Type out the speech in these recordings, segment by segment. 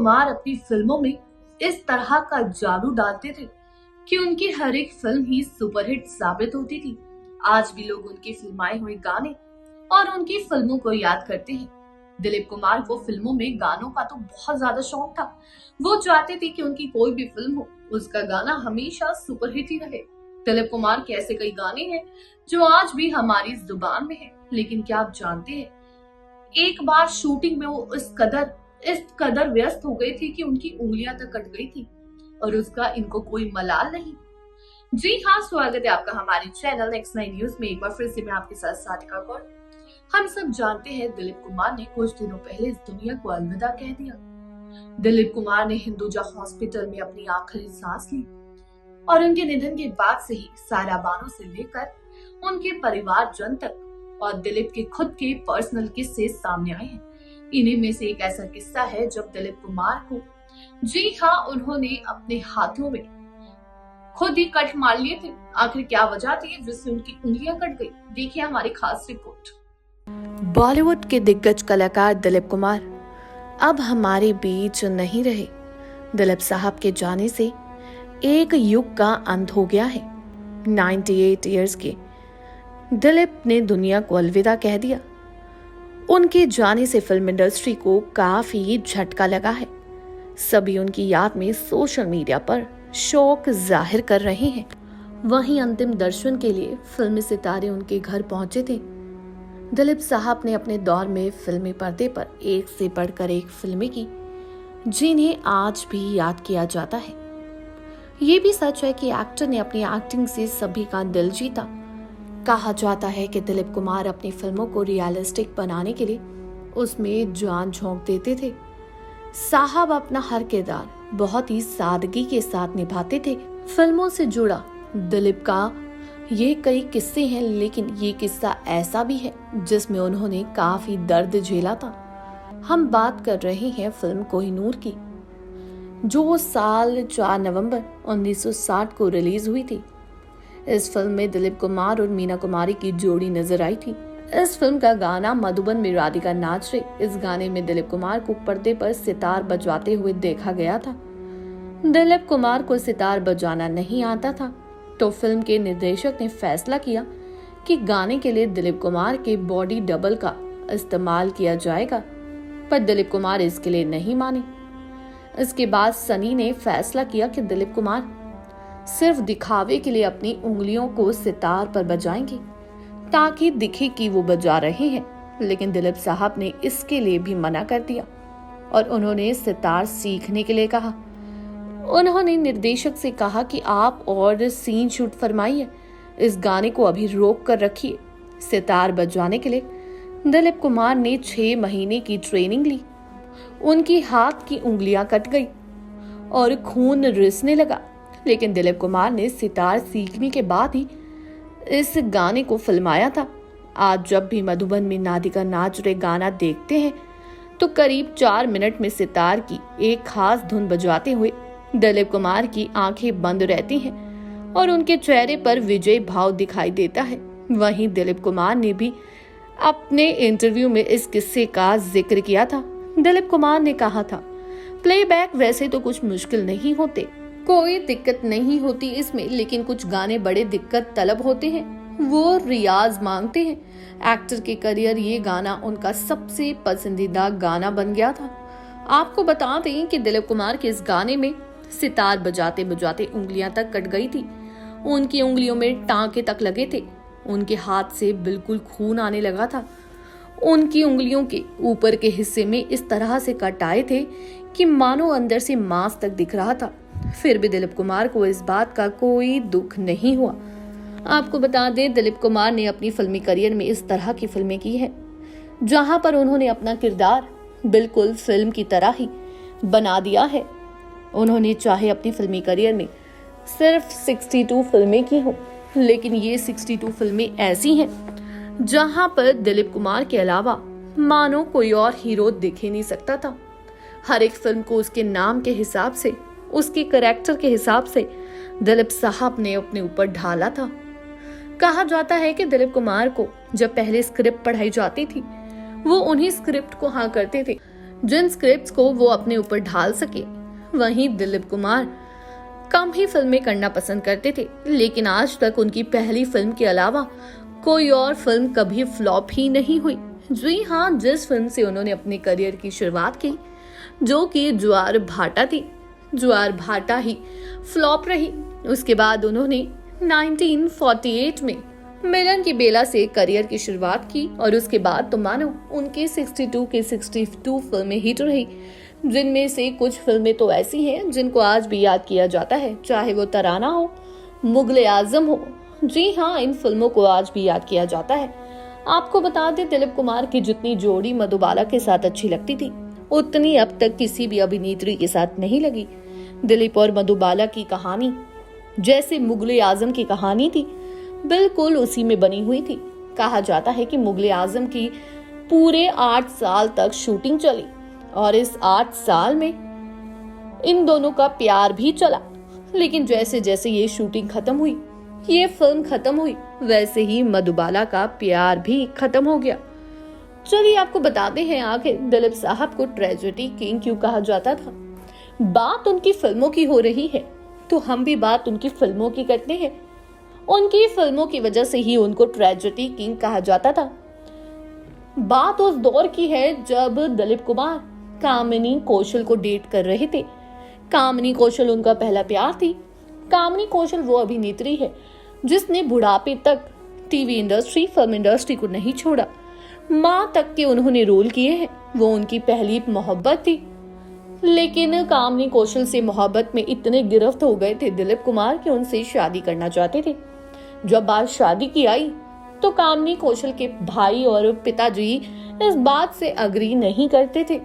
कुमार अपनी फिल्मों में इस तरह का जादू डालते थे कि उनकी हर एक फिल्म ही सुपरहिट साबित होती थी। आज भी लोग उनके फिल्माए हुए गाने और उनकी फिल्मों को याद करते हैं। दिलीप कुमार को फिल्मों में गानों का तो बहुत ज्यादा शौक था। वो चाहते थे कि उनकी कोई भी फिल्म हो, उसका गाना हमेशा सुपरहिट ही रहे। दिलीप कुमार के ऐसे कई गाने हैं जो आज भी हमारी जुबान में हैं। लेकिन क्या आप जानते हैं, एक बार शूटिंग में वो इस कदर व्यस्त हो गए थे कि उनकी उंगलियां तक कट गई थी और उसका इनको कोई मलाल नहीं। जी हाँ, स्वागत है आपका हमारे चैनल X9 न्यूज में। एक बार फिर से मैं आपके साथ साथिका कौर। हम सब जानते हैं दिलीप कुमार ने कुछ दिनों पहले इस दुनिया को अलविदा कह दिया। दिलीप कुमार ने हिंदुजा हॉस्पिटल में अपनी आखिरी सांस ली और उनके निधन के बाद से ही सारा बानों से लेकर उनके परिवारजन तक और दिलीप के खुद के पर्सनल किस्से सामने आए हैं। इन्हीं में से एक ऐसा किस्सा है जब दिलीप कुमार को, जी हाँ, उन्होंने अपने हाथों में खुद ही कट मार लिए थे। आखिर क्या वजह थी जिससे उनकी उंगलियां कट गई? देखिए हमारी खास रिपोर्ट। बॉलीवुड के दिग्गज कलाकार दिलीप कुमार अब हमारे बीच नहीं रहे। दिलीप साहब के जाने से एक युग का अंत हो गया है। 98 इयर्स के दिलीप ने दुनिया को अलविदा कह दिया। उनके जाने से फिल्म इंडस्ट्री को काफी झटका लगा है। सभी उनकी याद में सोशल मीडिया पर शोक जाहिर कर रहे हैं। वहीं अंतिम दर्शन के लिए फिल्मी सितारे उनके घर पहुंचे थे। दिलीप साहब ने अपने दौर में फिल्मी पर्दे पर एक से बढ़कर एक फिल्में की जिन्हें आज भी याद किया जाता है। ये भी सच है कि एक्टर ने अपनी एक्टिंग से सभी का दिल जीता। कहा जाता है कि दिलीप कुमार अपनी फिल्मों को रियलिस्टिक बनाने के लिए उसमें जान झोंक देते थे। साहब अपना हर किरदार बहुत ही सादगी के साथ निभाते थे। फिल्मों से जुड़ा दिलीप का ये कई किस्से हैं, लेकिन ये किस्सा ऐसा भी है जिसमें उन्होंने काफी दर्द झेला था। हम बात कर रहे हैं फिल्म कोहिनूर की, जो साल 4 नवंबर 1960 को रिलीज हुई थी। इस फिल्म में दिलीप कुमार और मीना कुमारी की जोड़ी नजर आई थी। इस फिल्म का गाना मधुबन में राधिका नाच रही। इस गाने में दिलीप कुमार को पर्दे पर सितार बजाते हुए देखा गया था। दिलीप कुमार को सितार बजाना नहीं आता था, तो फिल्म के निर्देशक ने फैसला किया कि गाने के लिए दिलीप कुमार के बॉडी डबल का इस्तेमाल किया जाएगा, पर दिलीप कुमार इसके लिए नहीं माने। इसके बाद सनी ने फैसला किया कि दिलीप कुमार सिर्फ दिखावे के लिए अपनी उंगलियों को सितार पर बजाएंगे ताकि दिखे कि वो बजा रहे हैं, लेकिन दिलीप साहब ने इसके लिए भी मना कर दिया और उन्होंने सितार सीखने के लिए कहा। उन्होंने निर्देशक से कहा कि आप और सीन शूट फरमाइए, इस गाने को अभी रोक कर रखिए। सितार बजाने के लिए दिलीप कुमार ने 6 महीने की ट्रेनिंग ली। उनकी हाथ की उंगलियां कट गई और खून रिसने लगा, लेकिन दिलीप कुमार ने सितार सीखने के बाद ही इस गाने को फिल्माया था। आज जब भी मधुबन में राधिका नाच रहे गाना देखते हैं तो करीब 4 मिनट में सितार की एक खास धुन बजाते हुए दिलीप कुमार की आंखें बंद रहती हैं और उनके चेहरे पर विजय भाव दिखाई देता है। वहीं दिलीप कुमार ने भी अपने इंटरव्यू में इस किस्से का जिक्र किया था। दिलीप कुमार ने कहा था, प्लेबैक वैसे तो कुछ मुश्किल नहीं होते, कोई दिक्कत नहीं होती इसमें, लेकिन कुछ गाने बड़े दिक्कत तलब होते हैं, वो रियाज मांगते हैं। एक्टर के करियर ये गाना उनका सबसे पसंदीदा गाना बन गया था। आपको बता दें कि दिलीप कुमार के इस गाने में सितार बजाते बजाते उंगलियां तक कट गई थी। उनकी उंगलियों में टांके तक लगे थे। उनके हाथ से बिल्कुल खून आने लगा था। उनकी उंगलियों के ऊपर के हिस्से में इस तरह से कट आए थे कि मानो अंदर से मांस तक दिख रहा था। फिर भी दिलीप कुमार को इस बात का कोई दुख नहीं हुआ। आपको बता दें, दिलीप कुमार ने अपनी फिल्मी करियर में इस तरह की फिल्में की है जहां पर उन्होंने अपना किरदार बिल्कुल फिल्म की तरह ही बना दिया है। उन्होंने चाहे अपनी फिल्मी करियर में सिर्फ 62 फिल्में की हो, लेकिन ये 62 फिल्में ऐसी हैं जहां पर दिलीप कुमार के अलावा मानो कोई और हीरो दिख ही नहीं सकता था। हर एक फिल्म को उसके नाम के हिसाब से, उसके कैरेक्टर के हिसाब से दिलीप साहब ने अपने ऊपर ढाला था। कहा जाता है कि दिलीप कुमार को जब पहले स्क्रिप्ट पढ़ाई जाती थी वो उन्हीं स्क्रिप्ट को हाँ करते थे। जिन स्क्रिप्ट्स को वो अपने ऊपर ढाल सके। वहीं दिलीप कुमार कम ही फिल्में करना पसंद करते थे, लेकिन आज तक उनकी पहली फिल्म के अलावा कोई और फिल्म कभी फ्लॉप ही नहीं हुई। जी हाँ, जिस फिल्म से उन्होंने अपने करियर की शुरुआत की, जो कि ज्वार भाटा थी, ज्वार भाटा ही फ्लॉप रही। उसके बाद उन्होंने 1948 में मिलन की बेला से करियर की शुरुआत की और उसके बाद तो मानो उनके 62 के 62 फिल्में हिट रही, जिनमें से कुछ फिल्में तो ऐसी हैं जिनको आज भी याद किया जाता है, चाहे वो तराना हो, मुगले आजम हो। जी हाँ, इन फिल्मों को आज भी याद किया जाता है। आपको बता दें, दिलीप कुमार की जितनी जोड़ी मधुबाला के साथ अच्छी लगती थी, उतनी अब तक किसी भी अभिनेत्री के साथ नहीं लगी। दिलीप और मधुबाला की कहानी जैसे मुगले आजम की कहानी थी, बिल्कुल उसी में बनी हुई थी। कहा जाता है कि मुगले आजम की पूरे 8 साल तक शूटिंग चली और इस 8 साल में इन दोनों का प्यार भी चला, लेकिन जैसे जैसे ये शूटिंग खत्म हुई, ये फिल्म खत्म हुई, वैसे ही मधुबाला का प्यार भी खत्म हो गया। चलिए आपको बताते हैं आखिर दिलीप साहब को ट्रेजेडी किंग क्यों कहा जाता था। बात उनकी फिल्मों की हो रही है तो हम भी बात उनकी फिल्मों की करते हैं। उनकी फिल्मों की वजह से ही उनको ट्रेजेडी किंग कहा जाता था। बात उस दौर की है जब दिलीप कुमार कामिनी कौशल को डेट कर रहे थे। कामिनी कौशल उनका पहला प्यार थी। कामिनी कौशल वो अभिनेत्री है जिसने बुढ़ापे तक टीवी इंडस्ट्री, फिल्म इंडस्ट्री को नहीं छोड़ा। माँ तक के उन्होंने रोल किए हैं। वो उनकी पहली मोहब्बत थी, लेकिन कामिनी कौशल से मोहब्बत में इतने गिरफ्त हो गए थे दिलीप कुमार कि उनसे शादी करना चाहते थे। जब बात शादी की आई तो कामिनी कौशल के भाई और पिताजी इस बात से अग्री नहीं करते थे,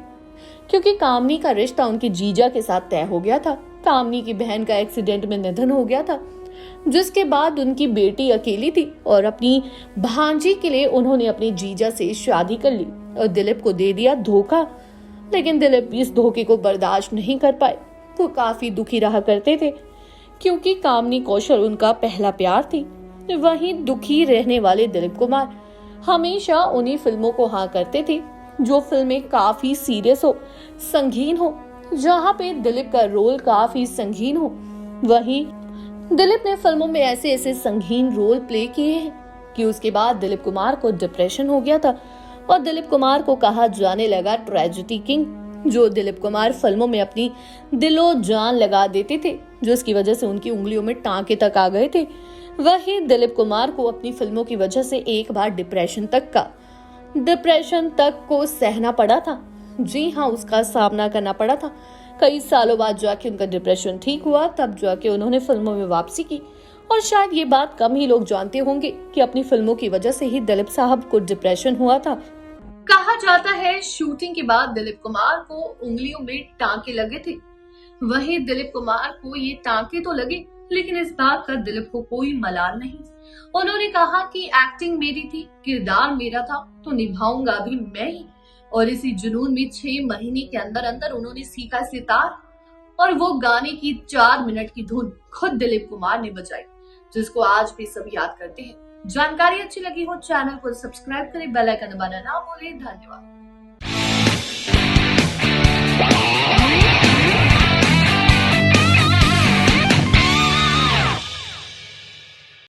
क्योंकि कामिनी का रिश्ता उनके जीजा के साथ तय हो गया था। कामिनी की बहन का एक्सीडेंट में निधन हो गया था, जिसके बाद उनकी बेटी अकेली थी और अपनी भांजी के लिए उन्होंने अपने जीजा से शादी कर ली और दिलीप को दे दिया धोखा। लेकिन दिलीप इस धोखे को बर्दाश्त नहीं कर पाए। वो काफी दुखी रहा करते थे, क्योंकि कामिनी कौशल उनका पहला प्यार थी। वहीं दुखी रहने वाले दिलीप कुमार हमेशा उन्हीं फिल्मों को हाँ करते थे जो फिल्में काफी सीरियस हो, संगीन हो, जहाँ पे दिलीप का रोल काफी संगीन हो। वहीं दिलीप ने फिल्मों में ऐसे ऐसे संगीन रोल प्ले किए हैं कि उसके बाद दिलीप कुमार को डिप्रेशन हो गया था और दिलीप कुमार को कहा जाने लगा ट्रेजेडी किंग, जो दिलीप कुमार फिल्मों में अपनी दिलो जान लगा देते थे, जिसकी वजह से उनकी उंगलियों में टांके तक आ गए थे। वही दिलीप कुमार को अपनी फिल्मों की वजह से एक बार डिप्रेशन तक को सहना पड़ा था। जी हाँ, उसका सामना करना पड़ा था। कई सालों बाद जाके उनका डिप्रेशन ठीक हुआ, तब जाके उन्होंने फिल्मों में वापसी की। और शायद ये बात कम ही लोग जानते होंगे कि अपनी फिल्मों की वजह से ही दिलीप साहब को डिप्रेशन हुआ था। कहा जाता है शूटिंग के बाद दिलीप कुमार को उंगलियों में टांके लगे थे। वहीं दिलीप कुमार को ये टांके तो लगे, लेकिन इस बात का दिलीप को कोई मलाल नहीं। उन्होंने कहा कि एक्टिंग मेरी थी, किरदार मेरा था, तो निभाऊंगा भी मैं ही। और इसी जुनून में 6 महीने के अंदर अंदर उन्होंने सीखा सितार, और वो गाने की 4 मिनट की धुन खुद दिलीप कुमार ने बजाई, जिसको आज भी सब याद करते हैं। जानकारी अच्छी लगी हो चैनल को सब्सक्राइब करें, बेल आइकन दबाना ना भूलें। धन्यवाद।